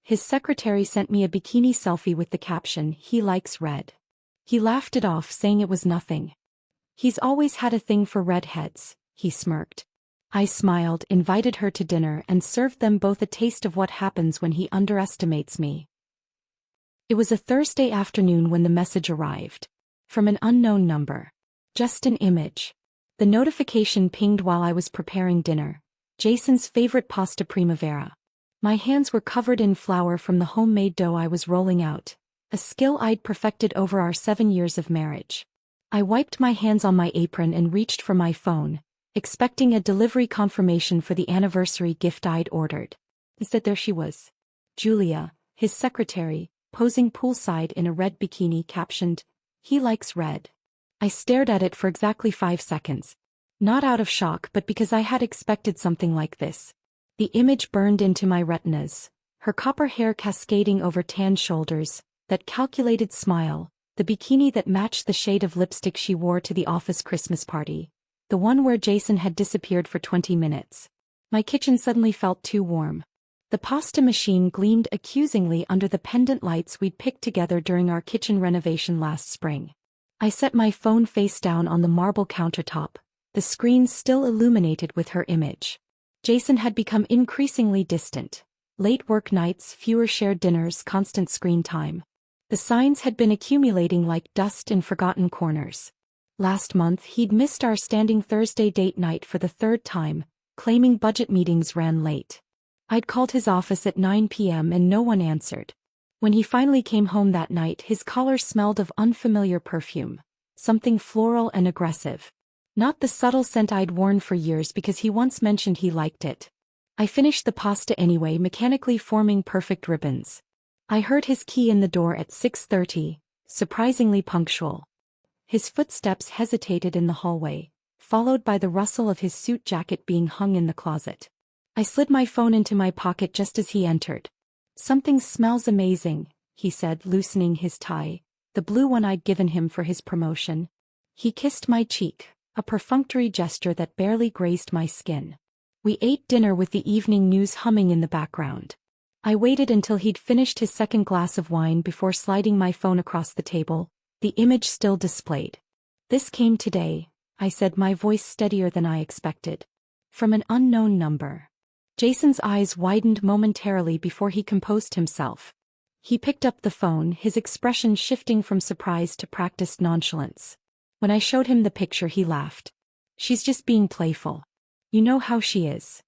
His secretary sent me a bikini selfie with the caption, "He likes red." He laughed it off, saying it was nothing. He's always had a thing for redheads, he smirked. I smiled, invited her to dinner, and served them both a taste of what happens when he underestimates me. It was a Thursday afternoon when the message arrived. From an unknown number. Just an image. The notification pinged while I was preparing dinner. Jason's favorite pasta primavera. My hands were covered in flour from the homemade dough I was rolling out, a skill I'd perfected over our 7 years of marriage. I wiped my hands on my apron and reached for my phone, expecting a delivery confirmation for the anniversary gift I'd ordered. Instead, there she was. Julia, his secretary, posing poolside in a red bikini captioned, "He likes red." I stared at it for exactly 5 seconds. Not out of shock, but because I had expected something like this. The image burned into my retinas, her copper hair cascading over tan shoulders, that calculated smile, the bikini that matched the shade of lipstick she wore to the office Christmas party, the one where Jason had disappeared for 20 minutes. My kitchen suddenly felt too warm. The pasta machine gleamed accusingly under the pendant lights we'd picked together during our kitchen renovation last spring. I set my phone face down on the marble countertop, the screen still illuminated with her image. Jason had become increasingly distant. Late work nights, fewer shared dinners, constant screen time. The signs had been accumulating like dust in forgotten corners. Last month he'd missed our standing Thursday date night for the 3rd time, claiming budget meetings ran late. I'd called his office at 9 p.m. and no one answered. When he finally came home that night, his collar smelled of unfamiliar perfume. Something floral and aggressive. Not the subtle scent I'd worn for years because he once mentioned he liked it. I finished the pasta anyway, mechanically forming perfect ribbons. I heard his key in the door at 6:30, surprisingly punctual. His footsteps hesitated in the hallway, followed by the rustle of his suit jacket being hung in the closet. I slid my phone into my pocket just as he entered. "Something smells amazing," he said, loosening his tie, the blue one I'd given him for his promotion. He kissed my cheek, a perfunctory gesture that barely grazed my skin. We ate dinner with the evening news humming in the background. I waited until he'd finished his second glass of wine before sliding my phone across the table, the image still displayed. "This came today," I said, my voice steadier than I expected. "From an unknown number." Jason's eyes widened momentarily before he composed himself. He picked up the phone, his expression shifting from surprise to practiced nonchalance. When I showed him the picture, he laughed. "She's just being playful. You know how she is."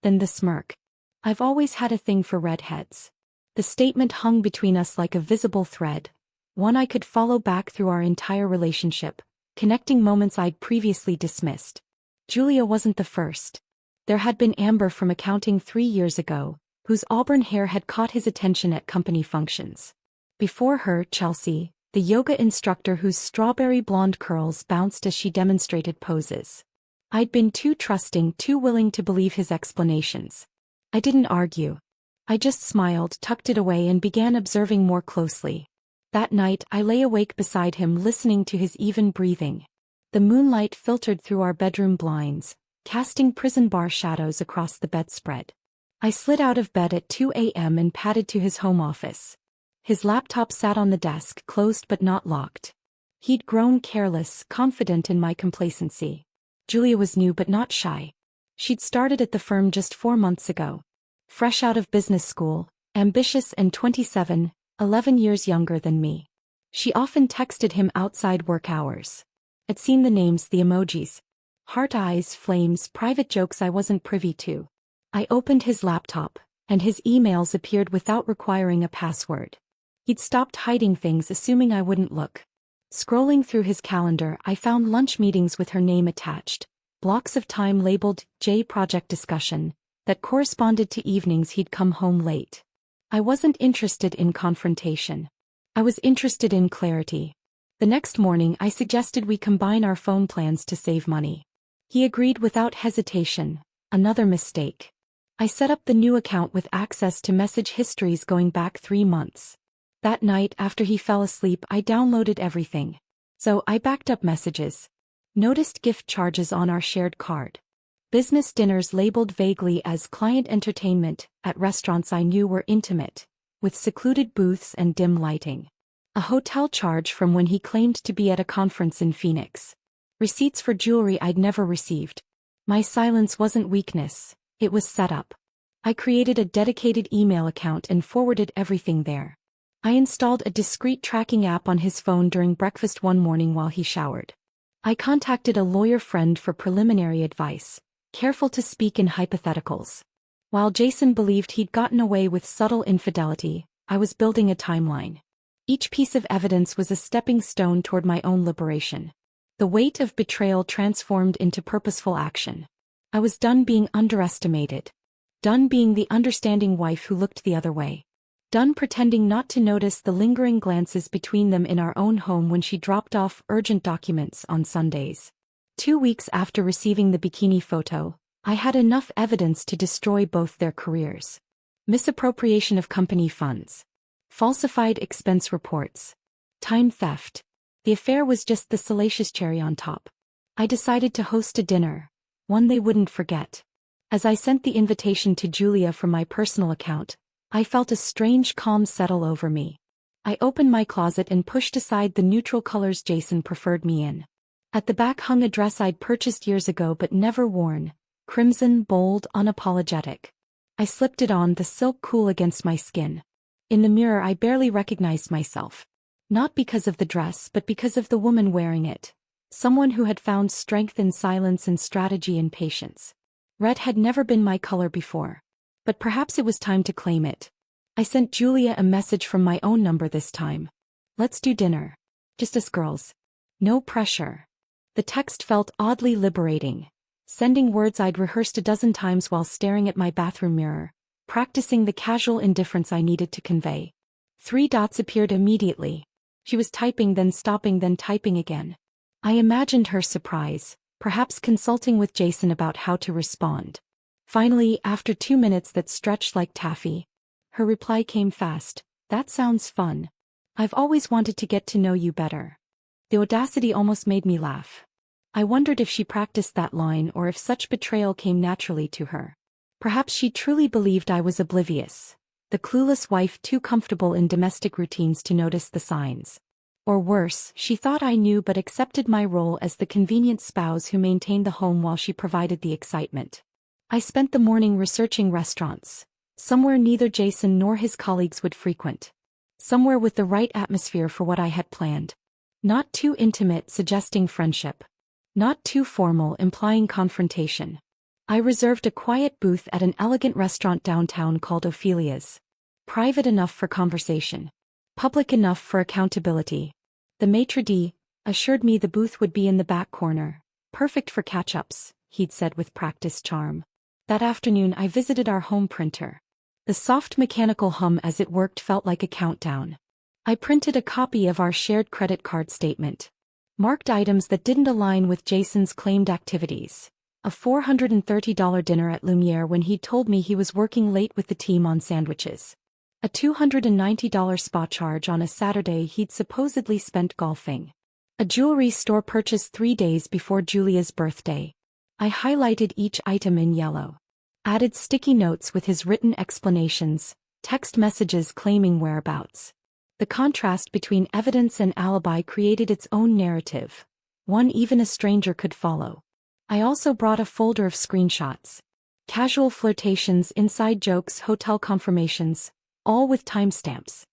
Then the smirk. "I've always had a thing for redheads." The statement hung between us like a visible thread, one I could follow back through our entire relationship, connecting moments I'd previously dismissed. Julia wasn't the first. There had been Amber from accounting 3 years ago, whose auburn hair had caught his attention at company functions. Before her, Chelsea, the yoga instructor whose strawberry blonde curls bounced as she demonstrated poses. I'd been too trusting, too willing to believe his explanations. I didn't argue. I just smiled, tucked it away, and began observing more closely. That night I lay awake beside him, listening to his even breathing. The moonlight filtered through our bedroom blinds, casting prison bar shadows across the bedspread. I slid out of bed at 2 a.m. and padded to his home office. His laptop sat on the desk, closed but not locked. He'd grown careless, confident in my complacency. Julia was new but not shy. She'd started at the firm just 4 months ago. Fresh out of business school, ambitious and 27, 11 years younger than me. She often texted him outside work hours. I'd seen the names, the emojis. Heart eyes, flames, private jokes I wasn't privy to. I opened his laptop, and his emails appeared without requiring a password. He'd stopped hiding things, assuming I wouldn't look. Scrolling through his calendar, I found lunch meetings with her name attached, blocks of time labeled J project discussion, that corresponded to evenings he'd come home late. I wasn't interested in confrontation. I was interested in clarity. The next morning I suggested we combine our phone plans to save money. He agreed without hesitation. Another mistake. I set up the new account with access to message histories going back 3 months. That night after he fell asleep, I downloaded everything. So I backed up messages. Noticed gift charges on our shared card. Business dinners labeled vaguely as client entertainment at restaurants I knew were intimate, with secluded booths and dim lighting. A hotel charge from when he claimed to be at a conference in Phoenix. Receipts for jewelry I'd never received. My silence wasn't weakness, it was setup. I created a dedicated email account and forwarded everything there. I installed a discreet tracking app on his phone during breakfast one morning while he showered. I contacted a lawyer friend for preliminary advice, careful to speak in hypotheticals. While Jason believed he'd gotten away with subtle infidelity, I was building a timeline. Each piece of evidence was a stepping stone toward my own liberation. The weight of betrayal transformed into purposeful action. I was done being underestimated. Done being the understanding wife who looked the other way. Done pretending not to notice the lingering glances between them in our own home when she dropped off urgent documents on Sundays. 2 weeks after receiving the bikini photo, I had enough evidence to destroy both their careers. Misappropriation of company funds. Falsified expense reports. Time theft. The affair was just the salacious cherry on top. I decided to host a dinner, one they wouldn't forget. As I sent the invitation to Julia from my personal account, I felt a strange calm settle over me. I opened my closet and pushed aside the neutral colors Jason preferred me in. At the back hung a dress I'd purchased years ago but never worn, crimson, bold, unapologetic. I slipped it on, the silk cool against my skin. In the mirror I barely recognized myself. Not because of the dress but because of the woman wearing it. Someone who had found strength in silence and strategy and patience. Red had never been my color before. But perhaps it was time to claim it. I sent Julia a message from my own number this time. Let's do dinner. Just us girls. No pressure. The text felt oddly liberating. Sending words I'd rehearsed a dozen times while staring at my bathroom mirror, practicing the casual indifference I needed to convey. 3 dots appeared immediately. She was typing, then stopping, then typing again. I imagined her surprise, perhaps consulting with Jason about how to respond. Finally, after 2 minutes that stretched like taffy, her reply came fast. That sounds fun. I've always wanted to get to know you better. The audacity almost made me laugh. I wondered if she practiced that line or if such betrayal came naturally to her. Perhaps she truly believed I was oblivious, the clueless wife too comfortable in domestic routines to notice the signs. Or worse, she thought I knew but accepted my role as the convenient spouse who maintained the home while she provided the excitement. I spent the morning researching restaurants, somewhere neither Jason nor his colleagues would frequent. Somewhere with the right atmosphere for what I had planned. Not too intimate, suggesting friendship. Not too formal, implying confrontation. I reserved a quiet booth at an elegant restaurant downtown called Ophelia's. Private enough for conversation. Public enough for accountability. The maitre d' assured me the booth would be in the back corner. Perfect for catch-ups, he'd said with practiced charm. That afternoon I visited our home printer. The soft mechanical hum as it worked felt like a countdown. I printed a copy of our shared credit card statement. Marked items that didn't align with Jason's claimed activities. A $430 dinner at Lumiere when he told me he was working late with the team on sandwiches. A $290 spa charge on a Saturday he'd supposedly spent golfing. A jewelry store purchase 3 days before Julia's birthday. I highlighted each item in yellow. Added sticky notes with his written explanations, text messages claiming whereabouts. The contrast between evidence and alibi created its own narrative, one even a stranger could follow. I also brought a folder of screenshots. Casual flirtations, inside jokes, hotel confirmations, all with timestamps.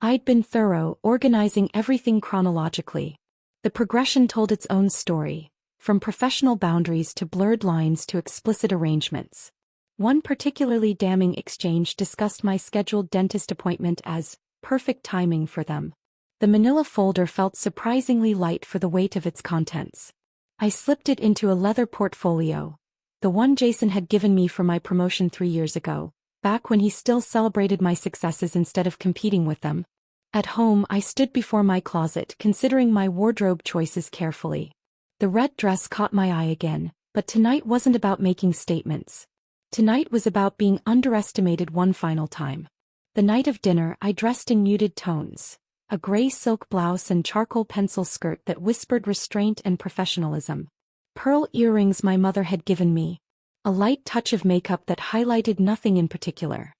I'd been thorough, organizing everything chronologically. The progression told its own story, from professional boundaries to blurred lines to explicit arrangements. One particularly damning exchange discussed my scheduled dentist appointment as perfect timing for them. The manila folder felt surprisingly light for the weight of its contents. I slipped it into a leather portfolio, the one Jason had given me for my promotion 3 years ago, back when he still celebrated my successes instead of competing with them. At home, I stood before my closet, considering my wardrobe choices carefully. The red dress caught my eye again, but tonight wasn't about making statements. Tonight was about being underestimated one final time. The night of dinner, I dressed in muted tones. A gray silk blouse and charcoal pencil skirt that whispered restraint and professionalism. Pearl earrings my mother had given me. A light touch of makeup that highlighted nothing in particular.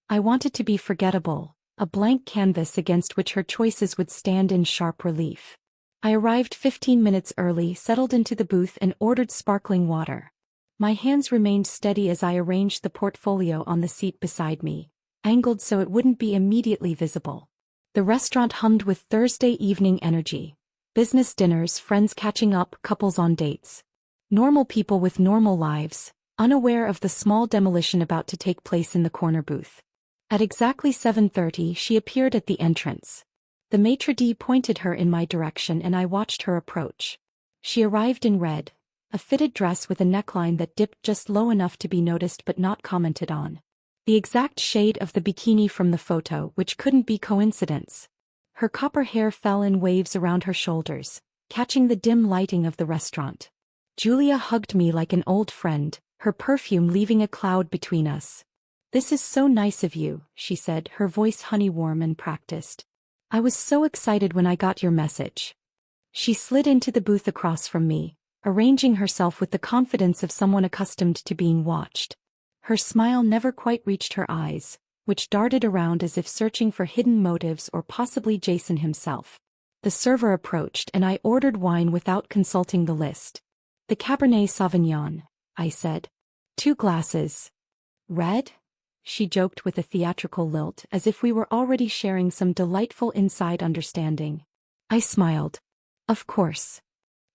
I wanted to be forgettable, a blank canvas against which her choices would stand in sharp relief. I arrived 15 minutes early, settled into the booth and ordered sparkling water. My hands remained steady as I arranged the portfolio on the seat beside me, angled so it wouldn't be immediately visible. The restaurant hummed with Thursday evening energy. Business dinners, friends catching up, couples on dates. Normal people with normal lives, unaware of the small demolition about to take place in the corner booth. At exactly 7:30 she appeared at the entrance. The maitre d' pointed her in my direction and I watched her approach. She arrived in red, a fitted dress with a neckline that dipped just low enough to be noticed but not commented on. The exact shade of the bikini from the photo, which couldn't be coincidence. Her copper hair fell in waves around her shoulders, catching the dim lighting of the restaurant. Julia hugged me like an old friend, her perfume leaving a cloud between us. "This is so nice of you," she said, her voice honey-warm and practiced. "I was so excited when I got your message." She slid into the booth across from me, arranging herself with the confidence of someone accustomed to being watched. Her smile never quite reached her eyes, which darted around as if searching for hidden motives or possibly Jason himself. The server approached and I ordered wine without consulting the list. "The Cabernet Sauvignon," I said. "2 glasses." "Red?" she joked with a theatrical lilt, as if we were already sharing some delightful inside understanding. I smiled. Of course.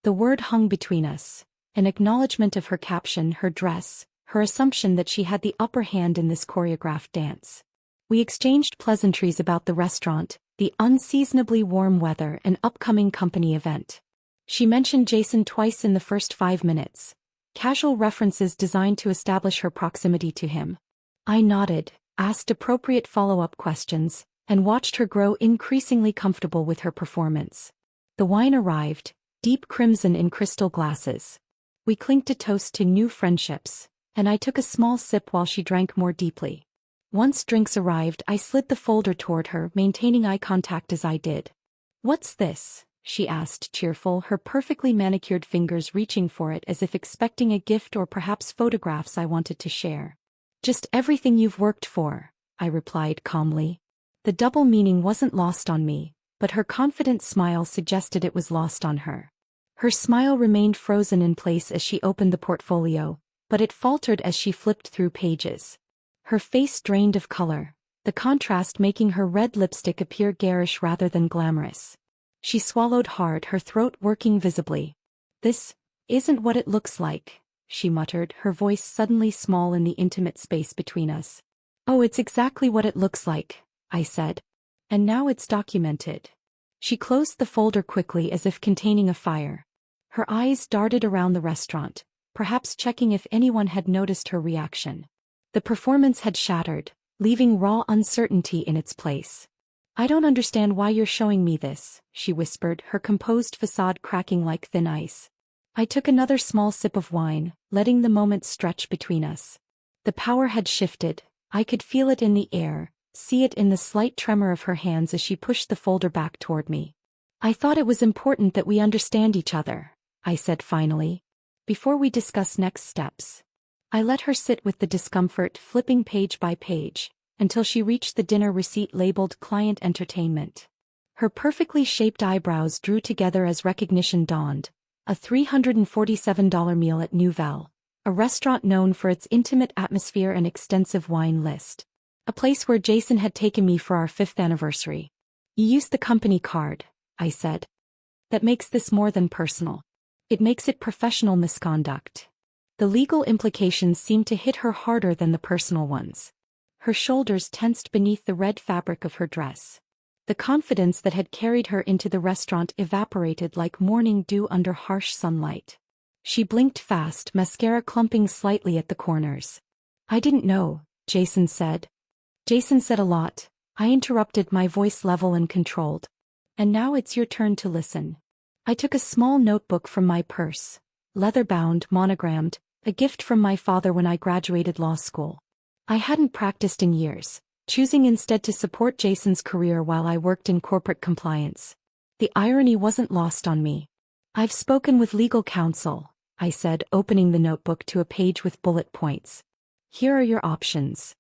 The word hung between us, an acknowledgement of her caption, her dress, her assumption that she had the upper hand in this choreographed dance. We exchanged pleasantries about the restaurant, the unseasonably warm weather and upcoming company event. She mentioned Jason twice in the first 5 minutes, casual references designed to establish her proximity to him. I nodded, asked appropriate follow-up questions, and watched her grow increasingly comfortable with her performance. The wine arrived, deep crimson in crystal glasses. We clinked a toast to new friendships, and I took a small sip while she drank more deeply. Once drinks arrived, I slid the folder toward her, maintaining eye contact as I did. "What's this?" she asked, cheerful, her perfectly manicured fingers reaching for it as if expecting a gift or perhaps photographs I wanted to share. "Just everything you've worked for," I replied calmly. The double meaning wasn't lost on me, but her confident smile suggested it was lost on her. Her smile remained frozen in place as she opened the portfolio, but it faltered as she flipped through pages. Her face drained of color, the contrast making her red lipstick appear garish rather than glamorous. She swallowed hard, her throat working visibly. "This isn't what it looks like," she muttered, her voice suddenly small in the intimate space between us. "Oh, it's exactly what it looks like," I said. "And now it's documented." She closed the folder quickly as if containing a fire. Her eyes darted around the restaurant, perhaps checking if anyone had noticed her reaction. The performance had shattered, leaving raw uncertainty in its place. "I don't understand why you're showing me this," she whispered, her composed facade cracking like thin ice. I took another small sip of wine, letting the moment stretch between us. The power had shifted, I could feel it in the air, see it in the slight tremor of her hands as she pushed the folder back toward me. "I thought it was important that we understand each other," I said finally, "before we discuss next steps." I let her sit with the discomfort, flipping page by page, until she reached the dinner receipt labeled Client Entertainment. Her perfectly shaped eyebrows drew together as recognition dawned. A $347 meal at Nouvelle, a restaurant known for its intimate atmosphere and extensive wine list. A place where Jason had taken me for our 5th anniversary. "You used the company card," I said. "That makes this more than personal. It makes it professional misconduct." The legal implications seemed to hit her harder than the personal ones. Her shoulders tensed beneath the red fabric of her dress. The confidence that had carried her into the restaurant evaporated like morning dew under harsh sunlight. She blinked fast, mascara clumping slightly at the corners. "I didn't know," Jason said. "Jason said a lot," I interrupted, my voice level and controlled. "And now it's your turn to listen." I took a small notebook from my purse, leather-bound, monogrammed, a gift from my father when I graduated law school. I hadn't practiced in years, choosing instead to support Jason's career while I worked in corporate compliance. The irony wasn't lost on me. "I've spoken with legal counsel," I said, opening the notebook to a page with bullet points. "Here are your options.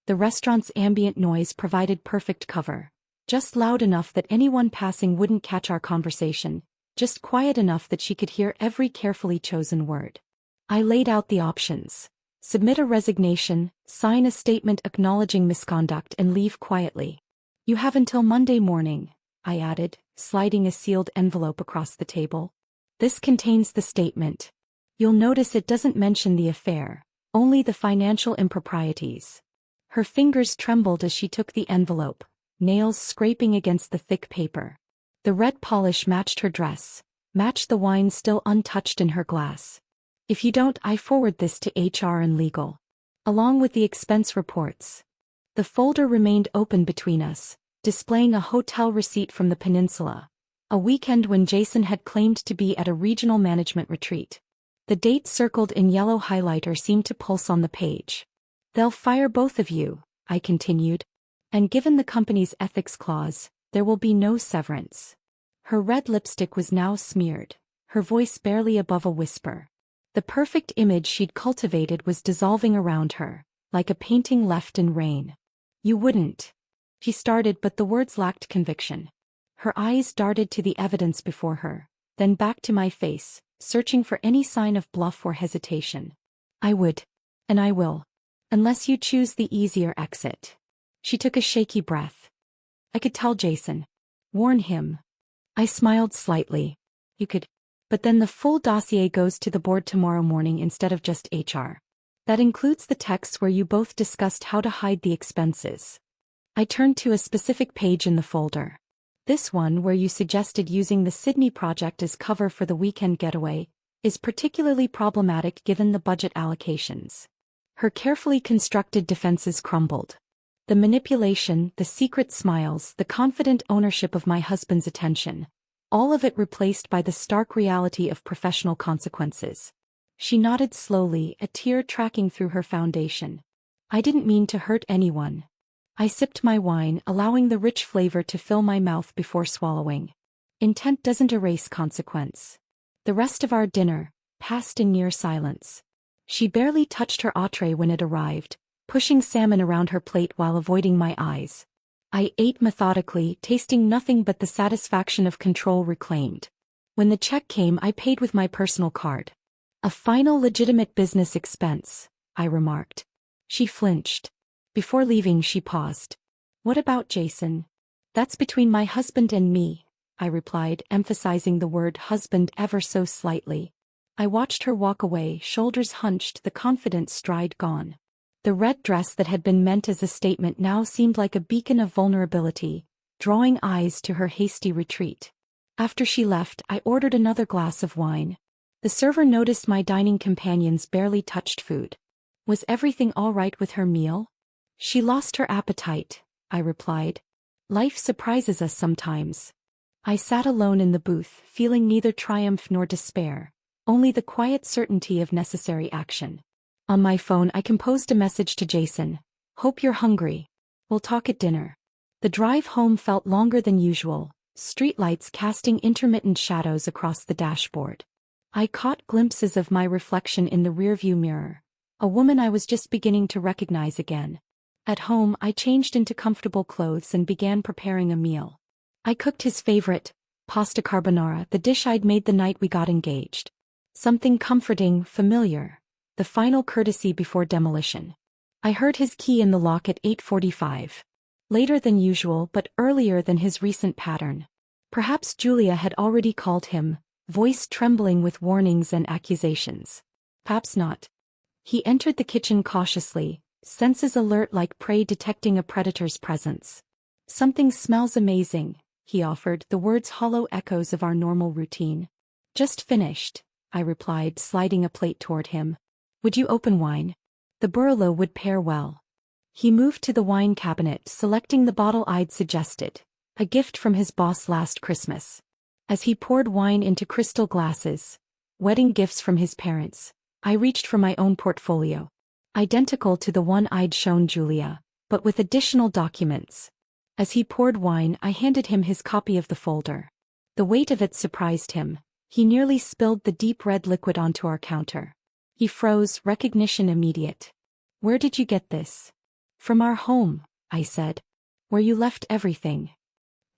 The restaurant's ambient noise provided perfect cover. Just loud enough that anyone passing wouldn't catch our conversation, just quiet enough that she could hear every carefully chosen word. I laid out the options. Submit a resignation, sign a statement acknowledging misconduct and leave quietly. You have until Monday morning, I added, sliding a sealed envelope across the table. This contains the statement. You'll notice it doesn't mention the affair, only the financial improprieties. Her fingers trembled as she took the envelope, nails scraping against the thick paper. The red polish matched her dress, matched the wine still untouched in her glass. If you don't, I forward this to HR and legal. Along with the expense reports. The folder remained open between us, displaying a hotel receipt from the peninsula. A weekend when Jason had claimed to be at a regional management retreat. The date circled in yellow highlighter seemed to pulse on the page. They'll fire both of you, I continued. And given the company's ethics clause, there will be no severance. Her red lipstick was now smeared, her voice barely above a whisper. The perfect image she'd cultivated was dissolving around her, like a painting left in rain. You wouldn't. She started, but the words lacked conviction. Her eyes darted to the evidence before her, then back to my face, searching for any sign of bluff or hesitation. I would. And I will. Unless you choose the easier exit. She took a shaky breath. I could tell Jason. Warn him. I smiled slightly. You could. But then the full dossier goes to the board tomorrow morning instead of just HR. That includes the texts where you both discussed how to hide the expenses. I turned to a specific page in the folder. This one, where you suggested using the Sydney project as cover for the weekend getaway, is particularly problematic given the budget allocations. Her carefully constructed defenses crumbled. The manipulation, the secret smiles, the confident ownership of my husband's attention. All of it replaced by the stark reality of professional consequences. She nodded slowly, a tear tracking through her foundation. I didn't mean to hurt anyone. I sipped my wine, allowing the rich flavor to fill my mouth before swallowing. Intent doesn't erase consequence. The rest of our dinner passed in near silence. She barely touched her entree when it arrived, pushing salmon around her plate while avoiding my eyes. I ate methodically, tasting nothing but the satisfaction of control reclaimed. When the check came, I paid with my personal card. A final legitimate business expense, I remarked. She flinched. Before leaving, she paused. What about Jason? That's between my husband and me, I replied, emphasizing the word husband ever so slightly. I watched her walk away, shoulders hunched, the confident stride gone. The red dress that had been meant as a statement now seemed like a beacon of vulnerability, drawing eyes to her hasty retreat. After she left, I ordered another glass of wine. The server noticed my dining companions barely touched food. Was everything all right with her meal? She lost her appetite, I replied. Life surprises us sometimes. I sat alone in the booth, feeling neither triumph nor despair, only the quiet certainty of necessary action. On my phone, I composed a message to Jason. Hope you're hungry. We'll talk at dinner. The drive home felt longer than usual, streetlights casting intermittent shadows across the dashboard. I caught glimpses of my reflection in the rearview mirror, a woman I was just beginning to recognize again. At home, I changed into comfortable clothes and began preparing a meal. I cooked his favorite, pasta carbonara, the dish I'd made the night we got engaged. Something comforting, familiar. The final courtesy before demolition. I heard his key in the lock at 8:45. Later than usual, but earlier than his recent pattern. Perhaps Julia had already called him, voice trembling with warnings and accusations. Perhaps not. He entered the kitchen cautiously, senses alert like prey detecting a predator's presence. Something smells amazing, he offered, the words hollow echoes of our normal routine. Just finished, I replied, sliding a plate toward him. Would you open wine? The Burlo would pair well. He moved to the wine cabinet, selecting the bottle I'd suggested, a gift from his boss last Christmas. As he poured wine into crystal glasses, wedding gifts from his parents, I reached for my own portfolio. Identical to the one I'd shown Julia, but with additional documents. As he poured wine, I handed him his copy of the folder. The weight of it surprised him. He nearly spilled the deep red liquid onto our counter. He froze, recognition immediate. Where did you get this? From our home, I said. Where you left everything.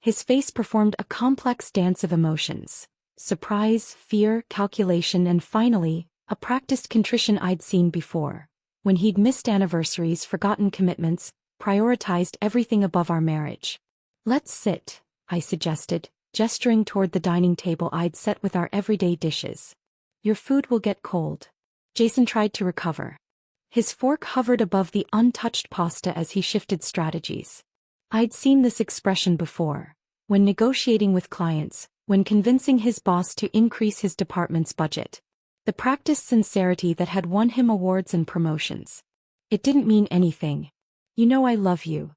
His face performed a complex dance of emotions. Surprise, fear, calculation, and finally, a practiced contrition I'd seen before. When he'd missed anniversaries, forgotten commitments, prioritized everything above our marriage. Let's sit, I suggested, gesturing toward the dining table I'd set with our everyday dishes. Your food will get cold. Jason tried to recover. His fork hovered above the untouched pasta as he shifted strategies. I'd seen this expression before. When negotiating with clients, when convincing his boss to increase his department's budget. The practiced sincerity that had won him awards and promotions. It didn't mean anything. You know I love you.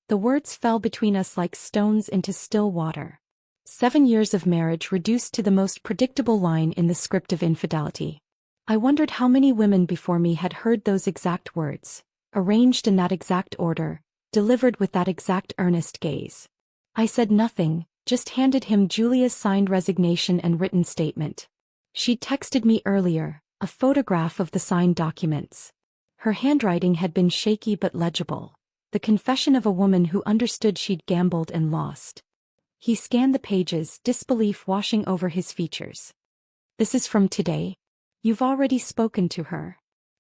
The words fell between us like stones into still water. 7 years of marriage reduced to the most predictable line in the script of infidelity. I wondered how many women before me had heard those exact words, arranged in that exact order, delivered with that exact earnest gaze. I said nothing, just handed him Julia's signed resignation and written statement. She'd texted me earlier, a photograph of the signed documents. Her handwriting had been shaky but legible, the confession of a woman who understood she'd gambled and lost. He scanned the pages, disbelief washing over his features. This is from today? You've already spoken to her.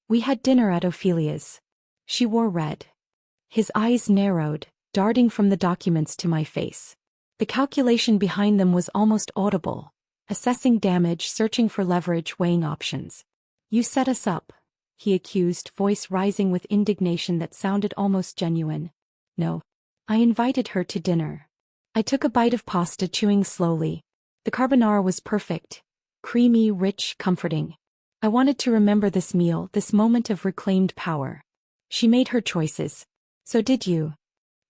We had dinner at Ophelia's. She wore red. His eyes narrowed, darting from the documents to my face. The calculation behind them was almost audible. Assessing damage, searching for leverage, weighing options. You set us up, he accused, voice rising with indignation that sounded almost genuine. No. I invited her to dinner. I took a bite of pasta, chewing slowly. The carbonara was perfect. Creamy, rich, comforting. I wanted to remember this meal, this moment of reclaimed power. She made her choices. So did you.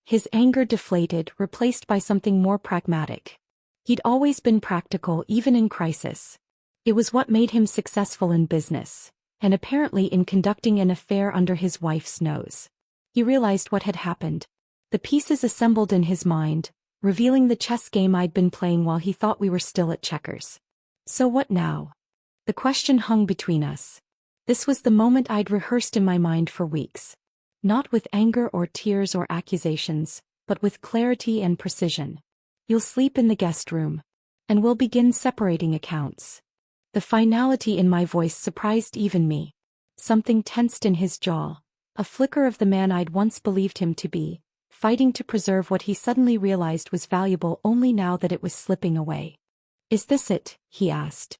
His anger deflated, replaced by something more pragmatic. He'd always been practical even in crisis. It was what made him successful in business, and apparently in conducting an affair under his wife's nose. He realized what had happened. The pieces assembled in his mind, revealing the chess game I'd been playing while he thought we were still at checkers. So what now? The question hung between us. This was the moment I'd rehearsed in my mind for weeks. Not with anger or tears or accusations, but with clarity and precision. You'll sleep in the guest room. And we'll begin separating accounts. The finality in my voice surprised even me. Something tensed in his jaw, a flicker of the man I'd once believed him to be, fighting to preserve what he suddenly realized was valuable only now that it was slipping away. Is this it? He asked.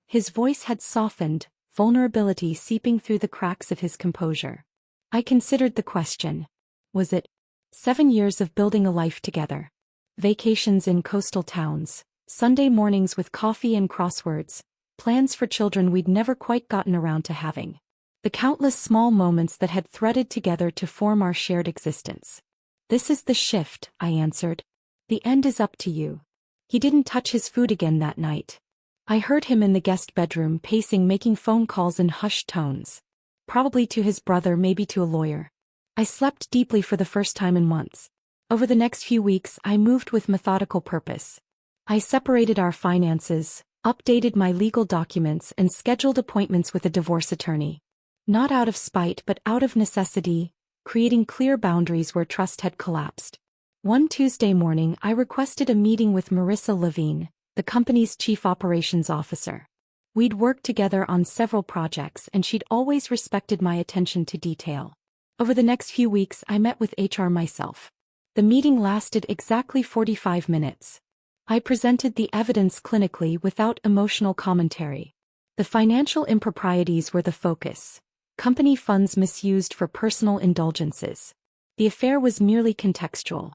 His voice had softened, vulnerability seeping through the cracks of his composure. I considered the question. Was it? 7 years of building a life together. Vacations in coastal towns, Sunday mornings with coffee and crosswords, plans for children we'd never quite gotten around to having. The countless small moments that had threaded together to form our shared existence. This is the shift, I answered. The end is up to you. He didn't touch his food again that night. I heard him in the guest bedroom pacing, making phone calls in hushed tones. Probably to his brother, maybe to a lawyer. I slept deeply for the first time in months. Over the next few weeks, I moved with methodical purpose. I separated our finances, updated my legal documents, and scheduled appointments with a divorce attorney. Not out of spite but out of necessity, creating clear boundaries where trust had collapsed. One Tuesday morning, I requested a meeting with Marissa Levine, the company's chief operations officer. We'd worked together on several projects and she'd always respected my attention to detail. Over the next few weeks, I met with HR myself. The meeting lasted exactly 45 minutes. I presented the evidence clinically without emotional commentary. The financial improprieties were the focus. Company funds misused for personal indulgences. The affair was merely contextual.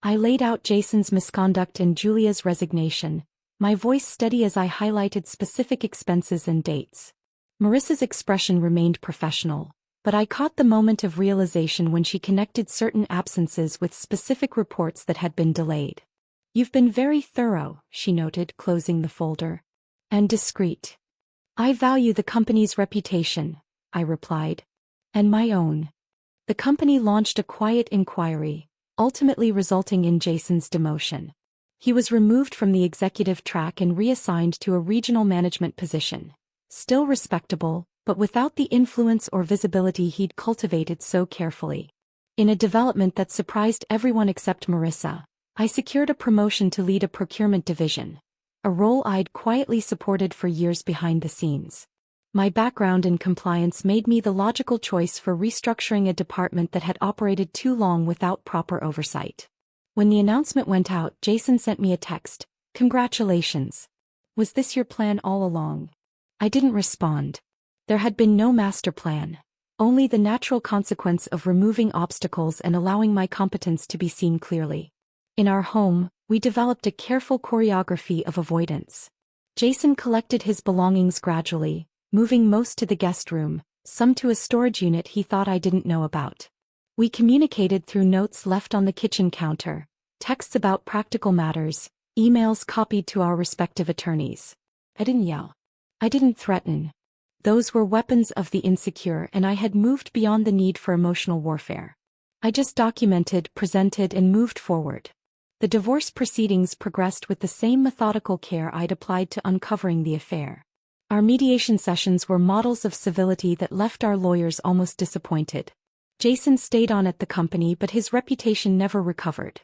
I laid out Jason's misconduct and Julia's resignation, my voice steady as I highlighted specific expenses and dates. Marissa's expression remained professional, but I caught the moment of realization when she connected certain absences with specific reports that had been delayed. You've been very thorough, she noted, closing the folder. And discreet. I value the company's reputation, I replied. And my own. The company launched a quiet inquiry, ultimately resulting in Jason's demotion. He was removed from the executive track and reassigned to a regional management position. Still respectable, but without the influence or visibility he'd cultivated so carefully. In a development that surprised everyone except Marissa, I secured a promotion to lead a procurement division, a role I'd quietly supported for years behind the scenes. My background in compliance made me the logical choice for restructuring a department that had operated too long without proper oversight. When the announcement went out, Jason sent me a text. "Congratulations. Was this your plan all along?" I didn't respond. There had been no master plan, only the natural consequence of removing obstacles and allowing my competence to be seen clearly. In our home, we developed a careful choreography of avoidance. Jason collected his belongings gradually, moving most to the guest room, some to a storage unit he thought I didn't know about. We communicated through notes left on the kitchen counter, texts about practical matters, emails copied to our respective attorneys. I didn't yell. I didn't threaten. Those were weapons of the insecure, and I had moved beyond the need for emotional warfare. I just documented, presented, and moved forward. The divorce proceedings progressed with the same methodical care I'd applied to uncovering the affair. Our mediation sessions were models of civility that left our lawyers almost disappointed. Jason stayed on at the company, but his reputation never recovered.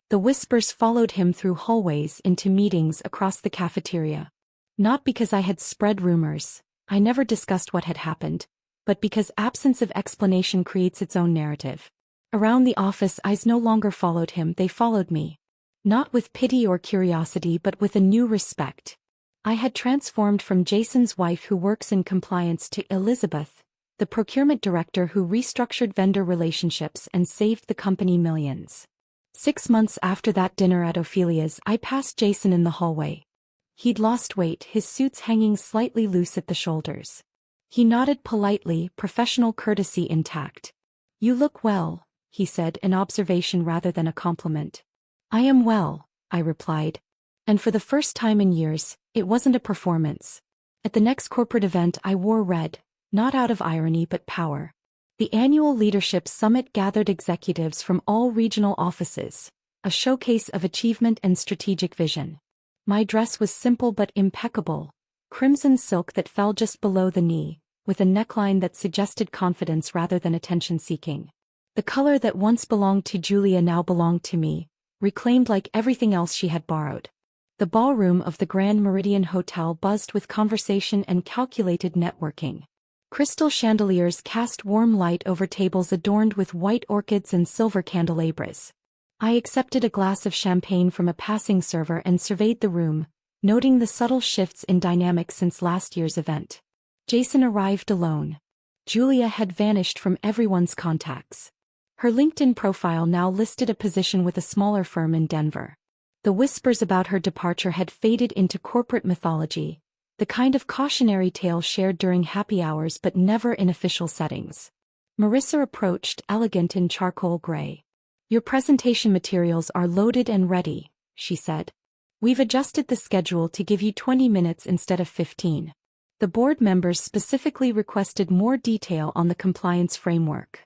The whispers followed him through hallways into meetings across the cafeteria. Not because I had spread rumors, I never discussed what had happened, but because absence of explanation creates its own narrative. Around the office, eyes no longer followed him, they followed me. Not with pity or curiosity, but with a new respect. I had transformed from Jason's wife who works in compliance to Elizabeth, the procurement director who restructured vendor relationships and saved the company millions. 6 months after that dinner at Ophelia's, I passed Jason in the hallway. He'd lost weight, his suits hanging slightly loose at the shoulders. He nodded politely, professional courtesy intact. "You look well," he said, an observation rather than a compliment. "I am well," I replied. And for the first time in years, it wasn't a performance. At the next corporate event, I wore red, not out of irony but power. The annual leadership summit gathered executives from all regional offices, a showcase of achievement and strategic vision. My dress was simple but impeccable, crimson silk that fell just below the knee, with a neckline that suggested confidence rather than attention-seeking. The color that once belonged to Julia now belonged to me, reclaimed like everything else she had borrowed. The ballroom of the Grand Meridian Hotel buzzed with conversation and calculated networking. Crystal chandeliers cast warm light over tables adorned with white orchids and silver candelabras. I accepted a glass of champagne from a passing server and surveyed the room, noting the subtle shifts in dynamics since last year's event. Jason arrived alone. Julia had vanished from everyone's contacts. Her LinkedIn profile now listed a position with a smaller firm in Denver. The whispers about her departure had faded into corporate mythology, the kind of cautionary tale shared during happy hours but never in official settings. Marissa approached, elegant in charcoal gray. "Your presentation materials are loaded and ready," she said. "We've adjusted the schedule to give you 20 minutes instead of 15. The board members specifically requested more detail on the compliance framework."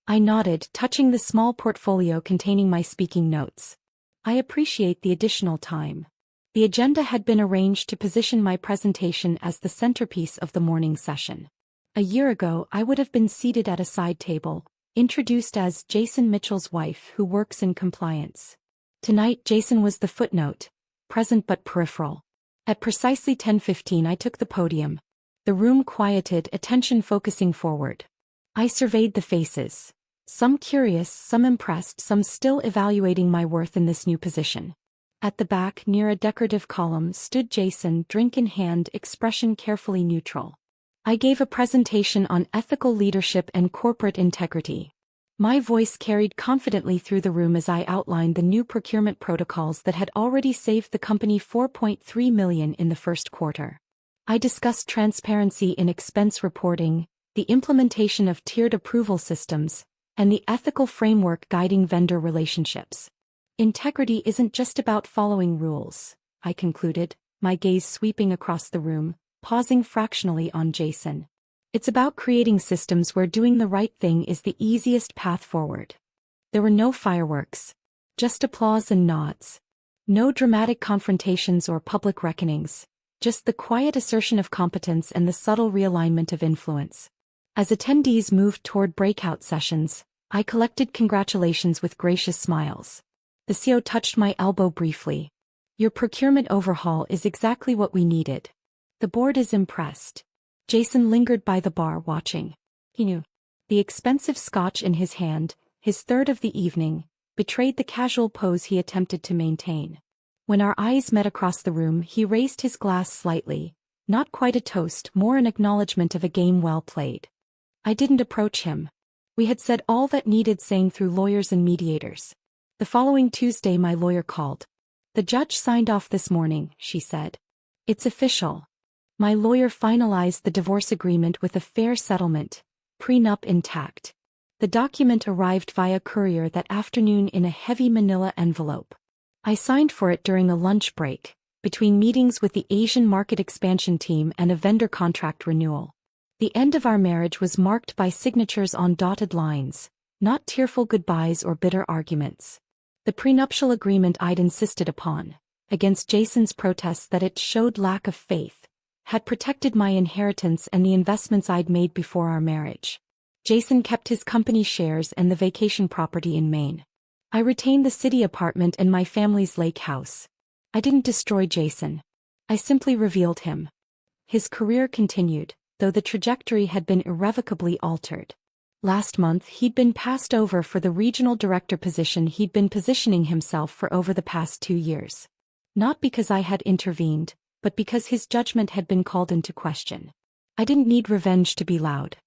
I nodded, touching the small portfolio containing my speaking notes. "I appreciate the additional time." The agenda had been arranged to position my presentation as the centerpiece of the morning session. A year ago, I would have been seated at a side table, introduced as Jason Mitchell's wife who works in compliance. Tonight, Jason was the footnote, present but peripheral. At precisely 10:15, I took the podium. The room quieted, attention focusing forward. I surveyed the faces. Some curious, some impressed, some still evaluating my worth in this new position. At the back, near a decorative column, stood Jason, drink in hand, expression carefully neutral. I gave a presentation on ethical leadership and corporate integrity. My voice carried confidently through the room as I outlined the new procurement protocols that had already saved the company $4.3 million in the first quarter. I discussed transparency in expense reporting, the implementation of tiered approval systems, and the ethical framework guiding vendor relationships. Integrity isn't just about following rules, I concluded, my gaze sweeping across the room, pausing fractionally on Jason. It's about creating systems where doing the right thing is the easiest path forward. There were no fireworks, just applause and nods. No dramatic confrontations or public reckonings, just the quiet assertion of competence and the subtle realignment of influence. As attendees moved toward breakout sessions, I collected congratulations with gracious smiles. The CEO touched my elbow briefly. Your procurement overhaul is exactly what we needed. The board is impressed. Jason lingered by the bar watching. He knew. The expensive scotch in his hand, his third of the evening, betrayed the casual pose he attempted to maintain. When our eyes met across the room, he raised his glass slightly, not quite a toast, more an acknowledgement of a game well played. I didn't approach him. We had said all that needed saying through lawyers and mediators. The following Tuesday my lawyer called. The judge signed off this morning, she said. It's official. My lawyer finalized the divorce agreement with a fair settlement, prenup intact. The document arrived via courier that afternoon in a heavy manila envelope. I signed for it during a lunch break, between meetings with the Asian market expansion team and a vendor contract renewal. The end of our marriage was marked by signatures on dotted lines, not tearful goodbyes or bitter arguments. The prenuptial agreement I'd insisted upon, against Jason's protests that it showed lack of faith, had protected my inheritance and the investments I'd made before our marriage. Jason kept his company shares and the vacation property in Maine. I retained the city apartment and my family's lake house. I didn't destroy Jason. I simply revealed him. His career continued, though the trajectory had been irrevocably altered. Last month he'd been passed over for the regional director position he'd been positioning himself for over the past 2 years. Not because I had intervened, but because his judgment had been called into question. I didn't need revenge to be loud.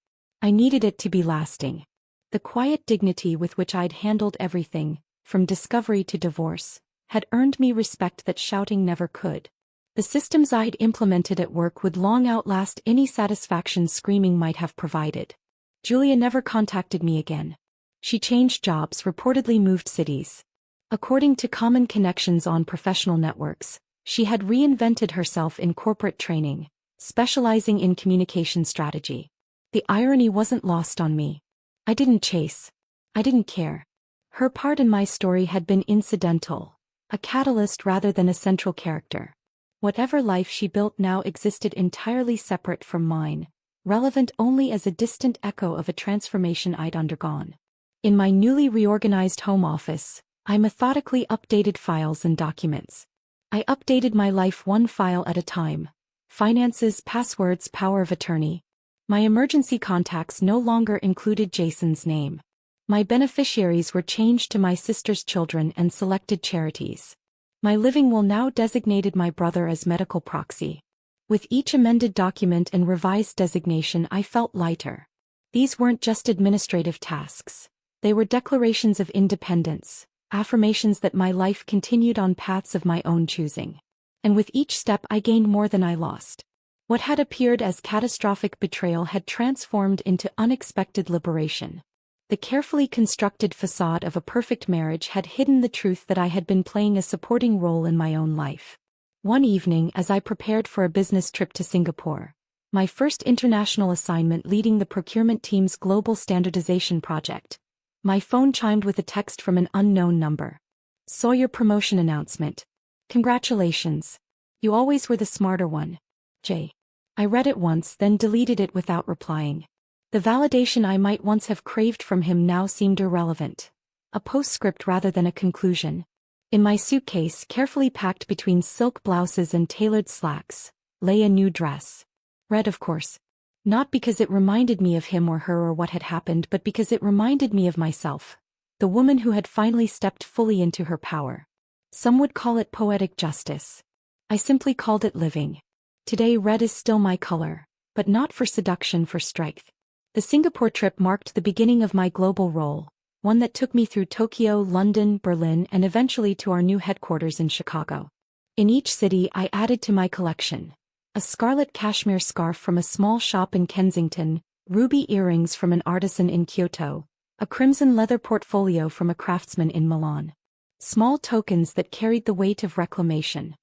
I needed it to be lasting. The quiet dignity with which I'd handled everything, from discovery to divorce, had earned me respect that shouting never could. The systems I'd implemented at work would long outlast any satisfaction screaming might have provided. Julia never contacted me again. She changed jobs, reportedly moved cities. According to common connections on professional networks, she had reinvented herself in corporate training, specializing in communication strategy. The irony wasn't lost on me. I didn't chase. I didn't care. Her part in my story had been incidental, a catalyst rather than a central character. Whatever life she built now existed entirely separate from mine, relevant only as a distant echo of a transformation I'd undergone. In my newly reorganized home office, I methodically updated files and documents. I updated my life one file at a time. Finances, passwords, power of attorney. My emergency contacts no longer included Jason's name. My beneficiaries were changed to my sister's children and selected charities. My living will now designated my brother as medical proxy. With each amended document and revised designation I felt lighter. These weren't just administrative tasks. They were declarations of independence, affirmations that my life continued on paths of my own choosing. And with each step I gained more than I lost. What had appeared as catastrophic betrayal had transformed into unexpected liberation. The carefully constructed facade of a perfect marriage had hidden the truth that I had been playing a supporting role in my own life. One evening, as I prepared for a business trip to Singapore, my first international assignment leading the procurement team's global standardization project, my phone chimed with a text from an unknown number. Saw your promotion announcement. Congratulations. You always were the smarter one. J. I read it once, then deleted it without replying. The validation I might once have craved from him now seemed irrelevant. A postscript rather than a conclusion. In my suitcase, carefully packed between silk blouses and tailored slacks, lay a new dress. Red, of course. Not because it reminded me of him or her or what had happened, but because it reminded me of myself, the woman who had finally stepped fully into her power. Some would call it poetic justice. I simply called it living. Today red is still my color, but not for seduction, for strength. The Singapore trip marked the beginning of my global role, one that took me through Tokyo, London, Berlin, and eventually to our new headquarters in Chicago. In each city I added to my collection. A scarlet cashmere scarf from a small shop in Kensington, ruby earrings from an artisan in Kyoto, a crimson leather portfolio from a craftsman in Milan. Small tokens that carried the weight of reclamation.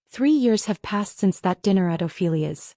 3 years have passed since that dinner at Ophelia's.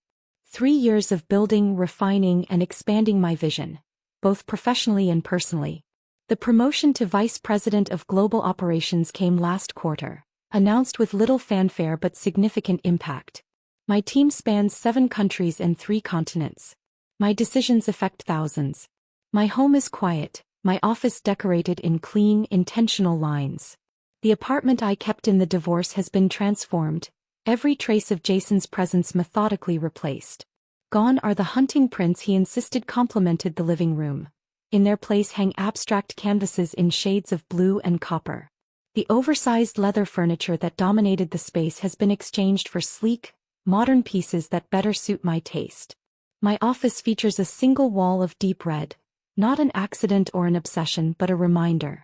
3 years of building, refining, and expanding my vision, both professionally and personally. The promotion to Vice President of Global Operations came last quarter, announced with little fanfare but significant impact. My team spans 7 countries and 3 continents. My decisions affect thousands. My home is quiet, My office decorated in clean, intentional lines. The apartment I kept in the divorce has been transformed, every trace of Jason's presence methodically replaced. Gone are the hunting prints he insisted complemented the living room. In their place hang abstract canvases in shades of blue and copper. The oversized leather furniture that dominated the space has been exchanged for sleek, modern pieces that better suit my taste. My office features a single wall of deep red, not an accident or an obsession but a reminder.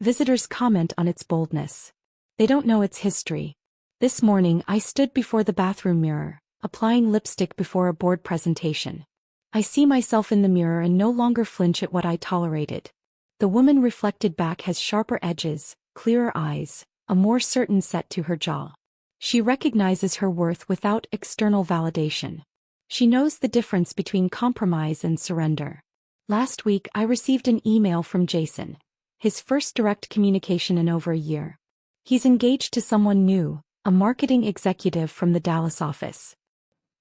Visitors comment on its boldness. They don't know its history. This morning I stood before the bathroom mirror, applying lipstick before a board presentation. I see myself in the mirror and no longer flinch at what I tolerated. The woman reflected back has sharper edges, clearer eyes, a more certain set to her jaw. She recognizes her worth without external validation. She knows the difference between compromise and surrender. Last week I received an email from Jason. His first direct communication in over a year. He's engaged to someone new, a marketing executive from the Dallas office.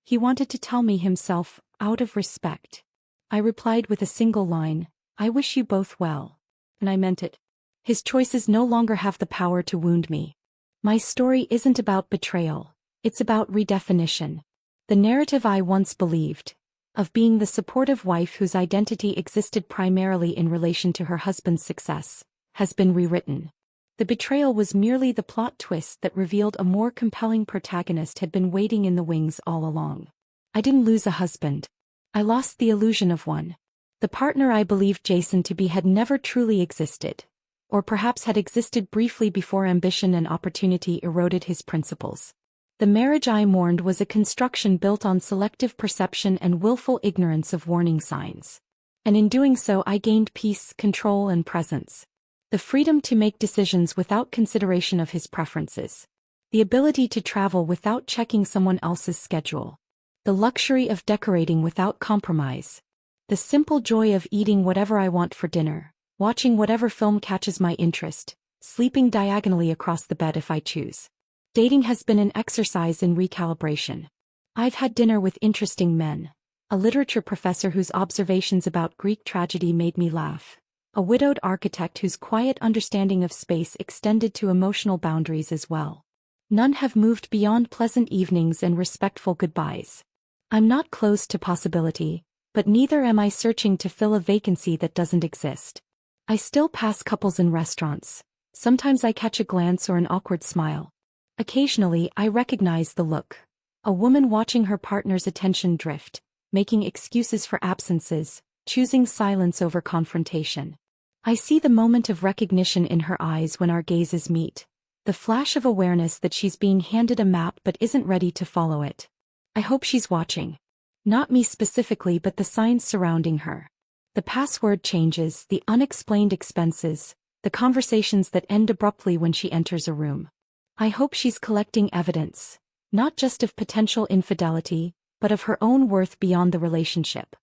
He wanted to tell me himself, out of respect. I replied with a single line, "I wish you both well." And I meant it. His choices no longer have the power to wound me. My story isn't about betrayal, it's about redefinition. The narrative I once believed, of being the supportive wife whose identity existed primarily in relation to her husband's success, has been rewritten. The betrayal was merely the plot twist that revealed a more compelling protagonist had been waiting in the wings all along. I didn't lose a husband. I lost the illusion of one. The partner I believed Jason to be had never truly existed, or perhaps had existed briefly before ambition and opportunity eroded his principles. The marriage I mourned was a construction built on selective perception and willful ignorance of warning signs. And in doing so I gained peace, control and presence. The freedom to make decisions without consideration of his preferences. The ability to travel without checking someone else's schedule. The luxury of decorating without compromise. The simple joy of eating whatever I want for dinner, watching whatever film catches my interest, sleeping diagonally across the bed if I choose. Dating has been an exercise in recalibration. I've had dinner with interesting men. A literature professor whose observations about Greek tragedy made me laugh. A widowed architect whose quiet understanding of space extended to emotional boundaries as well. None have moved beyond pleasant evenings and respectful goodbyes. I'm not closed to possibility, but neither am I searching to fill a vacancy that doesn't exist. I still pass couples in restaurants. Sometimes I catch a glance or an awkward smile. Occasionally I recognize the look. A woman watching her partner's attention drift, making excuses for absences, choosing silence over confrontation. I see the moment of recognition in her eyes when our gazes meet. The flash of awareness that she's being handed a map but isn't ready to follow it. I hope she's watching. Not me specifically but the signs surrounding her. The password changes, the unexplained expenses, the conversations that end abruptly when she enters a room. I hope she's collecting evidence, not just of potential infidelity, but of her own worth beyond the relationship.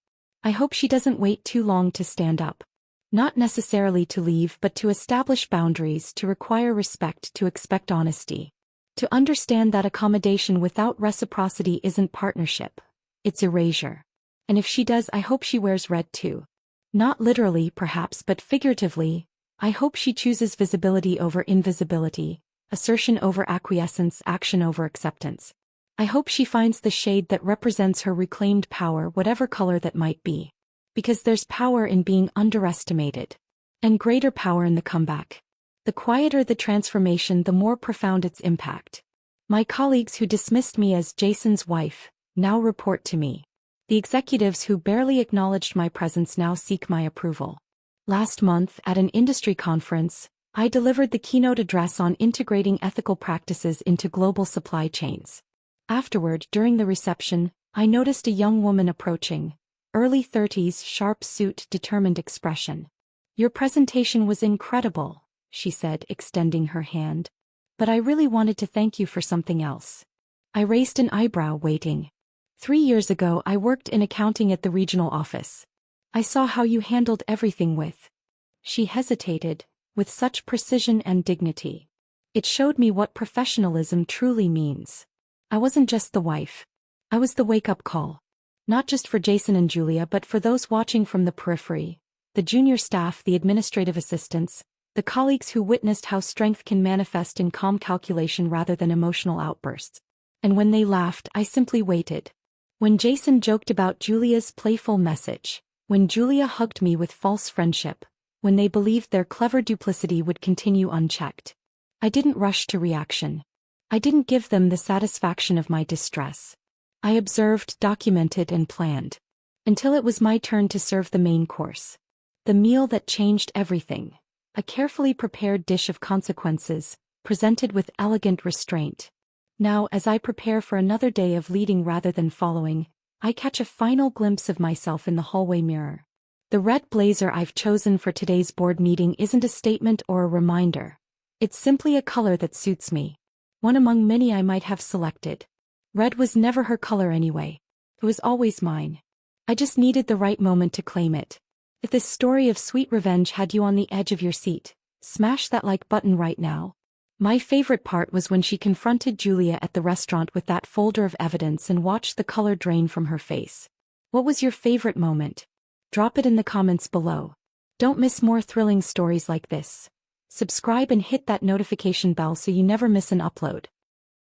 I hope she doesn't wait too long to stand up. Not necessarily to leave but to establish boundaries, to require respect, to expect honesty. To understand that accommodation without reciprocity isn't partnership, it's erasure. And if she does, I hope she wears red too. Not literally perhaps but figuratively, I hope she chooses visibility over invisibility. Assertion over acquiescence, action over acceptance. I hope she finds the shade that represents her reclaimed power, whatever color that might be. Because there's power in being underestimated. And greater power in the comeback. The quieter the transformation, the more profound its impact. My colleagues who dismissed me as Jason's wife, now report to me. The executives who barely acknowledged my presence now seek my approval. Last month, at an industry conference, I delivered the keynote address on integrating ethical practices into global supply chains. Afterward, during the reception, I noticed a young woman approaching. Early 30s, sharp suit, determined expression. "Your presentation was incredible," she said, extending her hand. "But I really wanted to thank you for something else." I raised an eyebrow, waiting. 3 years ago I worked in accounting at the regional office. I saw how you handled everything with. She hesitated. With such precision and dignity. It showed me what professionalism truly means. I wasn't just the wife. I was the wake-up call. Not just for Jason and Julia but for those watching from the periphery. the junior staff, the administrative assistants, the colleagues who witnessed how strength can manifest in calm calculation rather than emotional outbursts. And when they laughed, I simply waited. When Jason joked about Julia's playful message, when Julia hugged me with false friendship, when they believed their clever duplicity would continue unchecked, I didn't rush to reaction. I didn't give them the satisfaction of my distress. I observed, documented, and planned. Until it was my turn to serve the main course. The meal that changed everything. A carefully prepared dish of consequences, presented with elegant restraint. Now, as I prepare for another day of leading rather than following, I catch a final glimpse of myself in the hallway mirror. The red blazer I've chosen for today's board meeting isn't a statement or a reminder. It's simply a color that suits me. One among many I might have selected. Red was never her color anyway. It was always mine. I just needed the right moment to claim it. If this story of sweet revenge had you on the edge of your seat, smash that like button right now. My favorite part was when she confronted Julia at the restaurant with that folder of evidence and watched the color drain from her face. What was your favorite moment? Drop it in the comments below. Don't miss more thrilling stories like this. Subscribe and hit that notification bell so you never miss an upload.